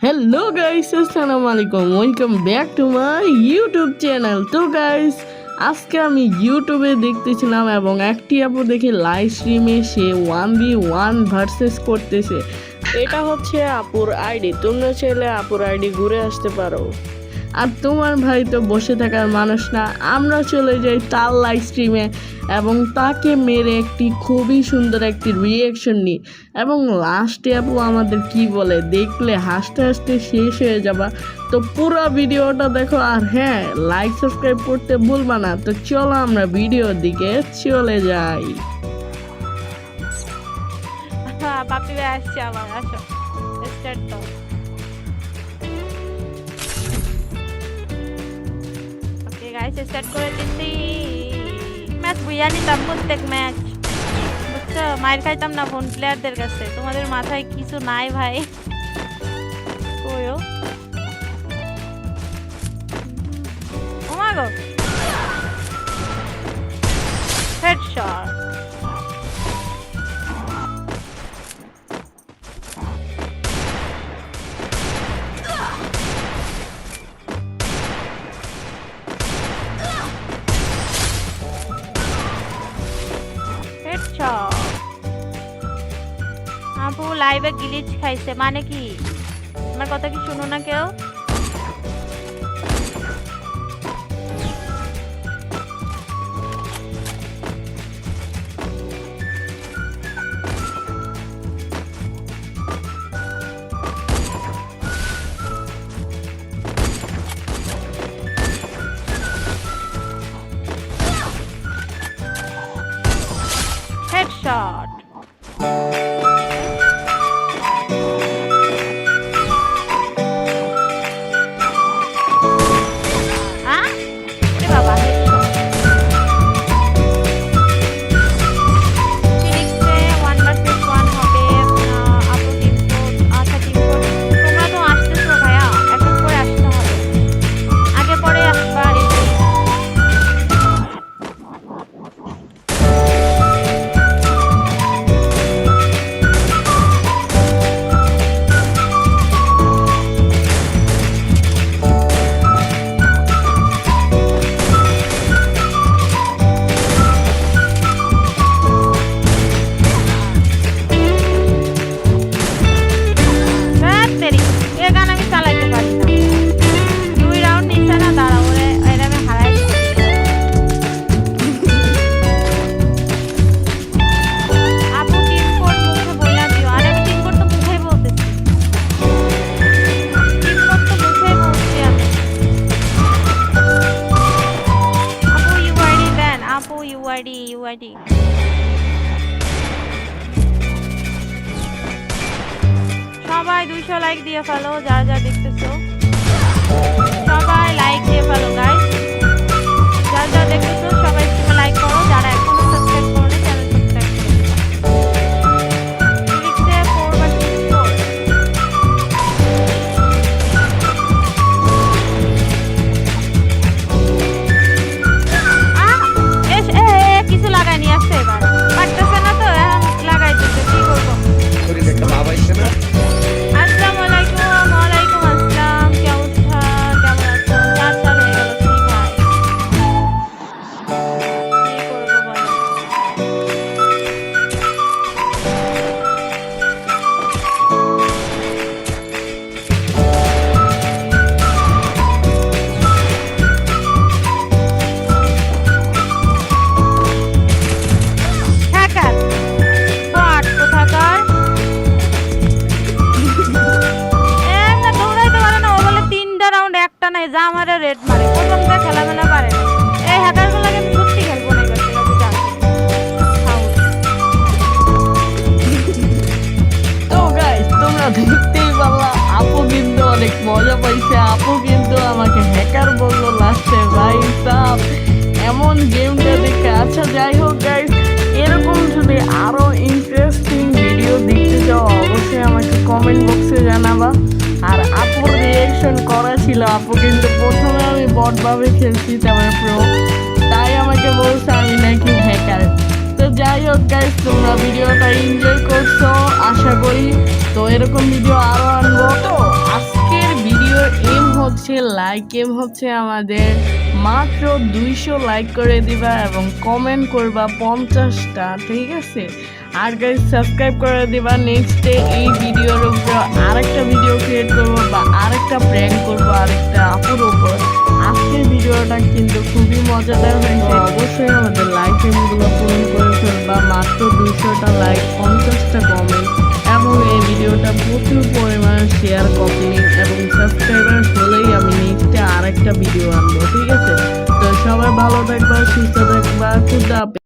Hello guys, আসসালামু আলাইকুম, welcome back to my YouTube channel. তো গাইস, আজকে আমি ইউটিউবে দেখতেছিলাম এবং একটি আপু দেখে লাইভ স্ট্রিমে সে 1v1 ভার্সেস করতেছে। এটা হচ্ছে আপুর আইডি, তোমরা চাইলে আপুর আইডি ঘুরে আসতে পারো। আর তোমার ভাই তো বসে থাকার মানুষ না, আমরা চলে যাই তার লাইভ স্ট্রিমে এবং তাকে মেরে একটি খুবই সুন্দর একটি রিয়াকশন নিই এবং লাস্টে আপু আমাদের কি বলে দেখলে হাসতে হাসতে শেষ হয়ে যাবা। তো পুরো ভিডিওটা দেখো, আর হ্যাঁ, লাইক সাবস্ক্রাইব করতে ভুলবা না। তো চলো আমরা ভিডিওর দিকে চলে যাই। বাপি ভাই আসছে আবার, আসো স্টার্ট দাও। ওকে গাইস, স্টার্ট করে দিচ্ছি। ম্যাচ বুঝা নিতাম প্রত্যেক ম্যাচ, বুঝছো? মায়ের খাইতাম না ফোন প্লেয়ারদের কাছে। তোমাদের মাথায় কিছু নাই ভাই। ওয়ো ও মা গো, হেডশট। আপু লাইভে গ্লিচ খাইছে মানে কি? আমার কথা কি শুনো না কেউ? হেডশট। ইউআইডি সবাই 200 লাইক দিয়ে ফেলো, যারা যারা দেখতেছো সবাই লাইক দিয়ে ফেলো গাইস। যারা যারা দেখতেছো সবাই স্ট্রিমে লাইক করো, যারা এখনো সাবস্ক্রাইব করোনি চ্যানেল সাবস্ক্রাইব করো। লিখতে 4/4 কিছু লাগাই নিয়ে আসছে, এবার পারতেছে না তো, এখন লাগাই দিতে কি করবো। আসসালামু আলাইকুম। ওয়ালাইকুম আসসালাম, কি অবস্থা, কেমন আছো? চার চার হয়ে গেল কি ভাই, কি করবো বলো। হ্যাকার বট কোথাকার, এমনি দৌড়াইতে পারে না। ও বলে 3টা রাউন্ড একটা নাই, যা আমারে রেড মারে। প্রথমটা খেলামেলা পারে না। এই হ্যাকার গুলোকে আমি সত্যি খেলবো না এবার থেকে, বুঝা। তো গাইস, তোমরা দেখতেই পারলা আপু কিন্তু অনেক মজা পাইছে। আপু কিন্তু আমাকে হ্যাকার বললো লাস্টে। ভাই সাব, এমন গেমটা দেখে। আচ্ছা যাই হোক গাইস, এরকম যদি আরো ইন্টারেস্টিং ভিডিও দেখতে চাও অবশ্যই আমাকে কমেন্ট বক্সে জানাবা। আর আপুর রিয়াকশন করা ছিল, আপু কিন্তু প্রথমে আমি বট ভাবে খেলছি, তারপরে প্রো, তাই আমাকে বলছে আমি নাকি হ্যাকার। তো যাই হোক গাইস, তোমরা ভিডিওটা এনজয় করছো আশা করি। তো এরকম ভিডিও আরো আনবো। তো সে লাইক এম হচ্ছে আমাদের মাত্র 200 লাইক করে দিবা এবং কমেন্ট করবা 50টা, ঠিক আছে? আর গাইস সাবস্ক্রাইব করে দিবা। নেক্সটে এই ভিডিওর উপর আরেকটা ভিডিও ক্রিয়েট করবো বা আরেকটা প্র্যাঙ্ক করবো আরেকটা আপুর উপর। আজকের ভিডিওটা কিন্তু খুবই মজাদার হয়েছে। অবশ্যই আমাদের লাইক এমগুলো পূরণ করে ফেলবা। মাত্র 200টা লাইক, 50টা কমেন্ট এবং এই ভিডিওটা প্রচুর পরিমাণে শেয়ার, কপি এবং সাবস্ক্রাইবার হলেই আমি নেক্সটে আরেকটা ভিডিও আনবো, ঠিক আছে? তো সবাই ভালো থাকবা, সুস্থ থাকবা, খুদা হাফেজ।